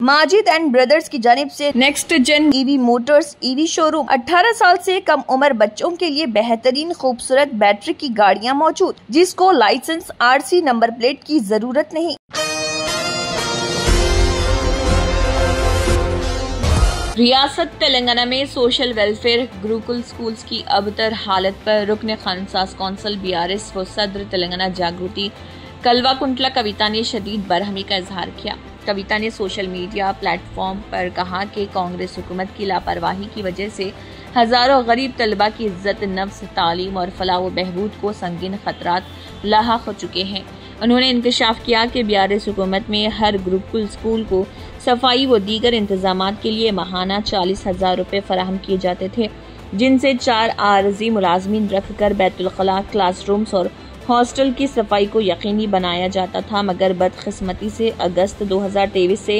Majid and brothers की जानिब से next gen EV motors EV showroom 18 साल से कम उम्र बच्चों के लिए बेहतरीन खूबसूरत बैटरी की गाड़ियां मौजूद, जिसको लाइसेंस आरसी नंबर प्लेट की जरूरत नहीं। रियासत तेलंगाना में सोशल वेलफेयर गुरुकुल स्कूल्स की अबतर हालत पर रुकन खानसास कौंसिल बीआरएस व सदर तेलंगाना जागृति कल्वाकुंटला कविता ने शदीद बरहमी का इजहार किया। कविता ने सोशल मीडिया प्लेटफॉर्म पर कहा कि कांग्रेस हुकूमत की लापरवाही की वजह से हजारों गरीब तलबा की इज्जत नफ्स, तालीम और फलाह व बहबूद को संगीन खतरात लाहक हो चुके हैं। उन्होंने इंकशाफ किया कि बीआरएस हुकूमत में हर गुरुकुल स्कूल को सफाई व दीगर इंतजामात के लिए माहाना 40,000 रुपए फराहम किए जाते थे, जिनसे 4 आरजी मुलाजमीन रखकर बैतुल खला क्लासरूम्स और हॉस्टल की सफाई को यकीनी बनाया जाता था। मगर बदकिस्मती से अगस्त 2023 से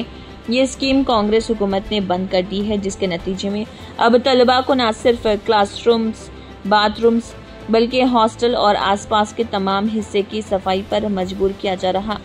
ये स्कीम कांग्रेस हुकूमत ने बंद कर दी है, जिसके नतीजे में अब तलबा को न सिर्फ क्लासरूम्स, बाथरूम्स बल्कि हॉस्टल और आसपास के तमाम हिस्से की सफाई पर मजबूर किया जा रहा।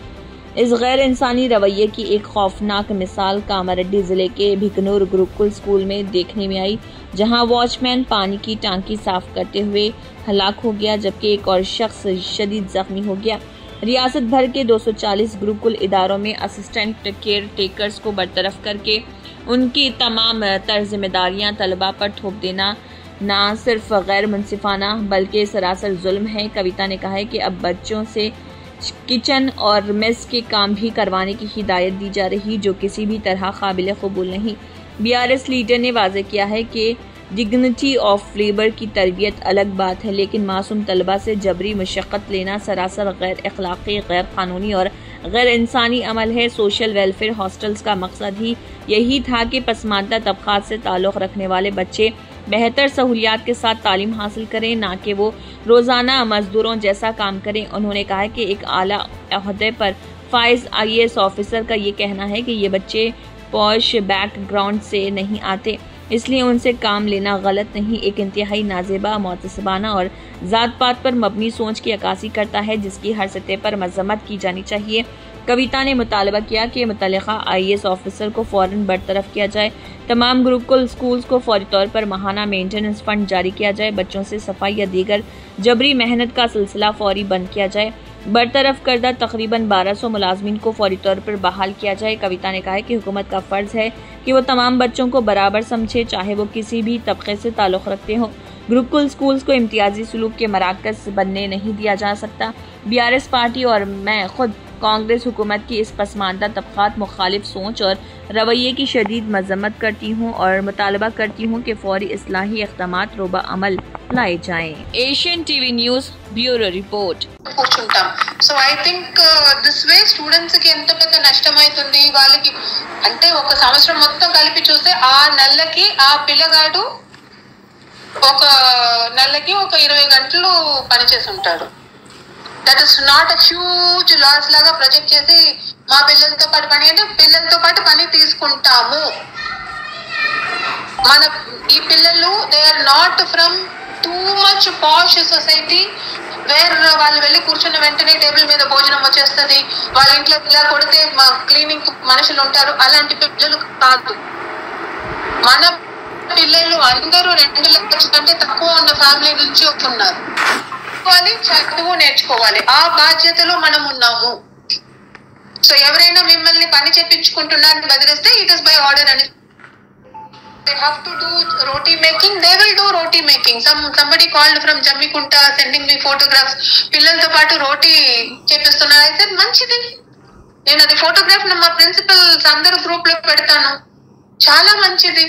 इस गैर इंसानी रवैये की एक खौफनाक मिसाल कामारेड्डी जिले के भिकनूर गुरुकुल स्कूल में देखने में आई, जहां वॉचमैन पानी की टांकी साफ करते हुए हलाक हो गया, जबकि एक और शख्स शदीद जख्मी हो गया। रियासत भर के 240 गुरुकुल इदारों में असिस्टेंट केयर टेकर्स को बरतरफ करके उनकी तमाम जिम्मेदारियां तलबा पर थोप देना न सिर्फ गैर मुनसिफाना बल्कि सरासर जुल्म है। कविता ने कहा है कि अब बच्चों से किचन और मेस के काम भी करवाने की हिदायत दी जा रही, जो किसी भी तरह काबिल कबूल नहीं। बीआरएस लीडर ने वाज़ेह किया है कि डिग्निटी ऑफ लेबर की तरबियत अलग बात है, लेकिन मासूम तलबा से जबरी मशक्क़त लेना सरासर गैर अखलाक़ी, गैर कानूनी और गैर इंसानी अमल है। सोशल वेलफेयर हॉस्टल्स का मकसद ही यही था कि पसमानदा तबक़ात से ताल्लुक़ रखने वाले बच्चे बेहतर सहूलियात के साथ तालीम हासिल करें, ना कि वो रोजाना मजदूरों जैसा काम करें। उन्होंने कहा कि एक आला ओहदे पर फाइज IAS ऑफिसर का ये कहना है कि ये बच्चे पॉश बैकग्राउंड से नहीं आते, इसलिए उनसे काम लेना गलत नहीं। एक इंतहाई नाजेबा, मोतसबाना और जात पात पर मबनी सोच की अक्कासी करता है, जिसकी हर सतह पर मजम्मत की जानी चाहिए। कविता ने मुतालबा किया कि मुतल्लिका IAS ऑफिसर को फौरन बरतरफ किया जाए, तमाम गुरुकुल स्कूल्स को फौरी तौर पर माहाना मेंटेनेंस फंड जारी किया जाए, बच्चों से सफाई या दीगर जबरी मेहनत का सिलसिला फौरी बंद किया जाए, बरतरफ करदा तकरीबन 1200 मुलाजमीन को फौरी तौर पर बहाल किया जाए। कविता ने कहा है कि हुकूमत का फर्ज है कि वो तमाम बच्चों को बराबर समझे, चाहे वो किसी भी तबके से ताल्लुक़ रखते हो। गुरुकुल स्कूल्स को इम्तियाजी सलूक के मराकज़ बनने नहीं दिया जा सकता। बीआरएस पार्टी और मैं खुद कांग्रेस हुकूमत की इस पसमानदा तबक़ात मुखालिफ सोच और रवैये की शदीद मजम्मत करती हूँ और मुतालबा करती हूँ कि फौरी इस्लाही इक़दामात रोबा अमल लाए जाएं। Asian TV news bureau report. So I think this way students కి ఎంత పెద్ద నష్టం అవుతుంది వాళ్ళకి అంటే ఒక సంవత్సరం మొత్తం కలిపి చూస్తే ఆ నెలకి ఆ పిల్లగాడు ఒక నెలకి ఒక 20 గంటలు పనిచేసి ఉంటాడు. That is not a huge loss లాగా ప్రొజెక్ట్ చేసి మా పిల్లలతో పాటు పని అంటే పిల్లలతో పాటు పని తీసుకుంటాము. మన ఈ పిల్లలు they are not from too much posh society where వాళ్ళు వెళ్ళి కూర్చున్న వెంటనే టేబుల్ మీద భోజనం వచ్చేస్తుంది, వాళ్ళ ఇంట్లో ఇలా కొడితే క్లీనింగ్ మనుషులు ఉంటారు, అలాంటి పిల్లలు కాదు. మన పిల్లలు అందరూ 2 లక్షల కంటే తక్కువ ఉన్న ఫ్యామిలీ నుంచి ఉన్నారు. చదువు నేర్చుకోవాలి, ఆ బాధ్యతలో మనం ఉన్నాము. సో ఎవరైనా మిమ్మల్ని పని చెప్పించుకుంటున్నారని బదిలిస్తే ఇట్ ఇస్ బై ఆర్డర్ అని. They have to do roti making, they will do roti making. Somebody called from Jammikunta sending me photographs. పిల్లలతో పాటు రోటీ చేపిస్తున్నారు. అయితే మంచిది, నేను అది ఫోటోగ్రాఫ్ మా ప్రిన్సిపల్స్ అందరూ గ్రూప్ లో పెడతాను. చాలా మంచిది.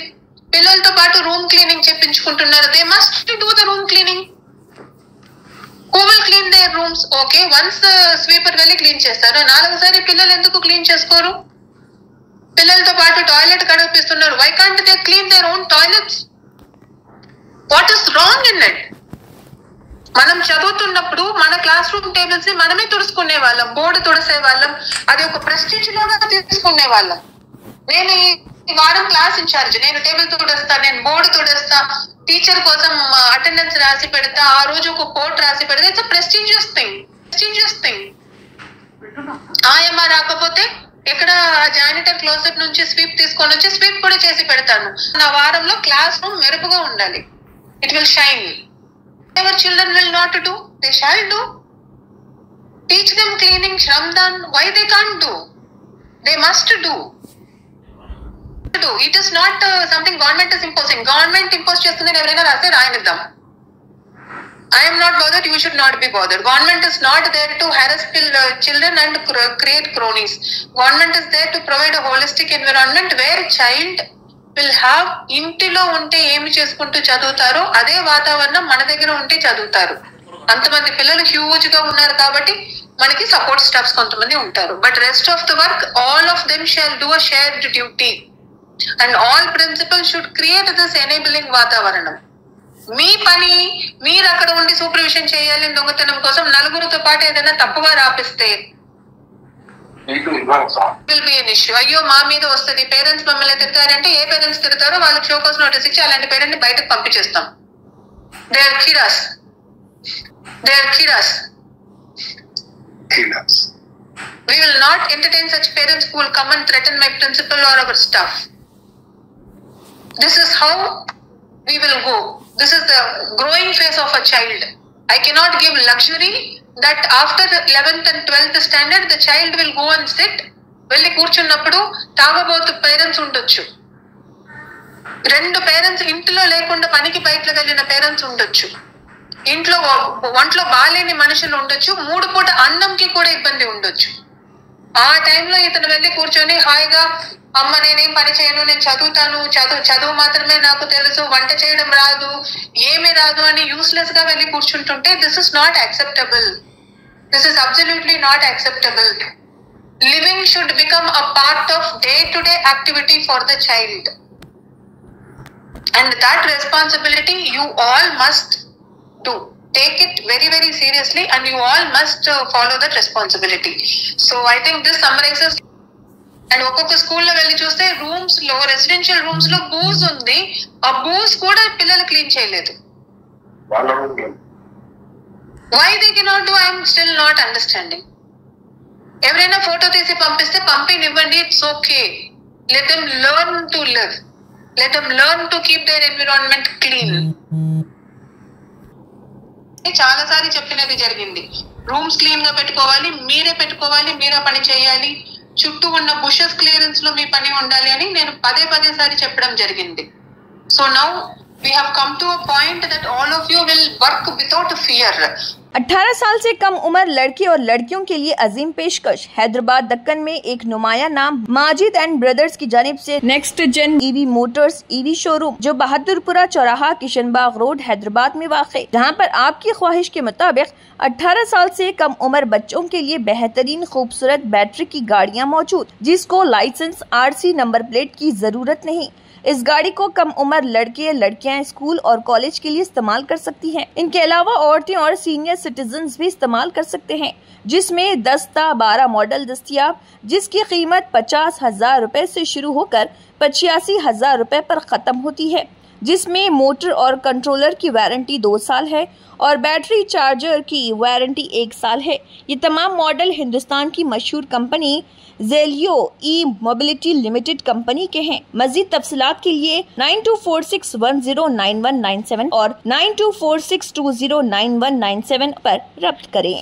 పిల్లలతో పాటు రూమ్ క్లీనింగ్ చేపించుకుంటున్నారు. They must do the room cleaning. Who will clean their rooms? Okay, once sweeper వెళ్ళి క్లీన్ చేస్తారు, 4సారి పిల్లలు ఎందుకు క్లీన్ చేసుకోరు? పిల్లలతో పాటు టాయిలెట్ కడిపిస్తున్నారు. Why can't they clean their own toilets? What is wrong in it? మనం చదువుతున్నప్పుడు మన క్లాస్ రూమ్ టేబుల్స్ ని మనమే తుడుచుకునే వాళ్ళం, బోర్డు తుడిసే వాళ్ళం, అది ఒక ప్రెస్టీజ్ లాగా తీసుకునే వాళ్ళం. నేను ఈ వారం క్లాస్ ఇన్ఛార్జ్, నేను టేబుల్ తుడేస్తా, నేను బోర్డు తుడేస్తా, టీచర్ కోసం అటెండెన్స్ రాసి పెడతా, ఆ రోజు ఒక కోట్ రాసి పెడతా. It's prestigious thing. ఆయమ్మ రాకపోతే ఇక్కడ జానిటర్ క్లోజెట్ నుంచి స్వీప్ తీసుకొని వచ్చి స్వీప్ కూడా చేసి పెడతాను. నా వారంలో క్లాస్ రూమ్ మెరుపుగా ఉండాలి. It will shine. Ever children will not do, they shall do. Teach them cleaning, శ్రమదాన్. Why they can't do? They must do. It is not something government is imposing. Government impose చేస్తుంది, ఎవరైనా రాస్తే రాయనిద్దాం. I am not bothered, you should not be bothered. Government is not there to harass children and create cronies. Government is there to provide a holistic environment where child will have ఇంటిలో ఉంటే ఏమి చేసుకుంటూ చదువుతారో అదే వాతావరణం మన దగ్గర ఉంటే చదువుతారు. అంతమంది పిల్లలు హ్యూజ్ గా ఉన్నారు కాబట్టి మనకి సపోర్ట్ స్టాఫ్స్ కొంతమంది ఉంటారు. But rest of the work all of them shall do a shared duty and all principal should create this enabling వాతావరణం. మీ పని మీరు అక్కడ ఉండి సూపర్విజన్ చేయాలి. దొంగతనం కోసం నలుగురితో పాటు ఏదైనా తప్పుగా రాపిస్తే విల్ బి ఎన్ ఇష్యూ. అయ్యో మా మీద వస్తుంది, పేరెంట్స్ మమ్మల్ని తిడతారంటే ఏ పేరెంట్స్ తిడతారో వాళ్ళకి షోకాస్ నోటీస్ ఇచ్చి అలాంటి పేరెంట్ ని బయటకు పంపించేస్తాం. దే ఆర్ కిరాస్. We will not entertain such parents who will come and threaten my principal or our staff. This is how we will go. This is the growing phase of a child. I cannot give luxury that after 11th and 12th standard the child will go and sit. వెళ్ళి కూర్చున్నప్పుడు తాగబోతు parents ఉండొచ్చు, 2 parents ఇంట్లో లేకుండా పనికి బయటకు వెళ్ళిన parents ఉండొచ్చు, ఇంట్లో ఒంట్లో బాలేని మనుషులు ఉండొచ్చు, 3 పూట అన్నంకి కూడా ఇబ్బంది ఉండొచ్చు. ఆ టైంలో ఇతను వెళ్ళి కూర్చొని హాయిగా అమ్మ నేనేం పని చేయను, నేను చదువుతాను, చదువు మాత్రమే నాకు తెలుసు, వంట చేయడం రాదు, ఏమీ రాదు అని యూస్లెస్ గా వెళ్ళి కూర్చుంటుంటే this is not acceptable. This is absolutely not acceptable. Living should become a part of day to day activity for the child and that responsibility you all must do. Take it very very seriously and you all must follow that responsibility. So I think this summarizes. And ఒక్కొక్క స్కూల్లో వెళ్ళి చూస్తే rooms లో, residential rooms లో booze ఉంది. ఆ booze కూడా పిల్లలు క్లీన్ చేయలేదు. Why they cannot do? I am still not understanding. ఎవరైనా ఫోటో తీసి పంపిస్తే పంపినివ్వండి, it's okay. Let them learn to live. Let them learn to keep their environment clean. చాలా సారి చెప్పినది జరిగింది. రూమ్స్ క్లీన్ గా పెట్టుకోవాలి, మీరే పెట్టుకోవాలి, మీరే పని చేయాలి, చుట్టూ ఉన్న బుషెస్ క్లియరెన్స్ లో మీ పని ఉండాలి అని నేను పదే సారి చెప్పడం జరిగింది. So now we have come to a point that all of you will work without fear. 18 साल से कम उम्र लड़के और लड़कियों के लिए अजीम पेशकश। हैदराबाद दक्कन में एक नुमाया नाम माजिद एंड ब्रदर्स की जानिब से next gen EV motors EV showroom जो बहादुरपुरा चौराहा किशनबाग रोड हैदराबाद में वाक़, जहां पर आपकी ख्वाहिश के मुताबिक 18 साल से कम उम्र बच्चों के लिए बेहतरीन खूबसूरत बैटरी की गाड़ियाँ मौजूद, जिसको लाइसेंस RC नंबर प्लेट की जरूरत नहीं। इस गाड़ी को कम उम्र लड़के लड़कियां स्कूल और कॉलेज के लिए इस्तेमाल कर सकती हैं। इनके अलावा औरतें और सीनियर सिटीजन भी इस्तेमाल कर सकते हैं, जिसमें 10-12 मॉडल दस्तयाब, जिसकी कीमत 50,000 रुपए से शुरू होकर 85,000 रुपए पर खत्म होती है, जिसमें मोटर और कंट्रोलर की वारंटी 2 साल है और बैटरी चार्जर की वारंटी 1 साल है। ये तमाम मॉडल हिंदुस्तान की मशहूर कंपनी जेलियो ई मोबिलिटी लिमिटेड कंपनी के हैं। मजीद तफसीलात के लिए 9246109197 और 9246209197 पर रब्त करें।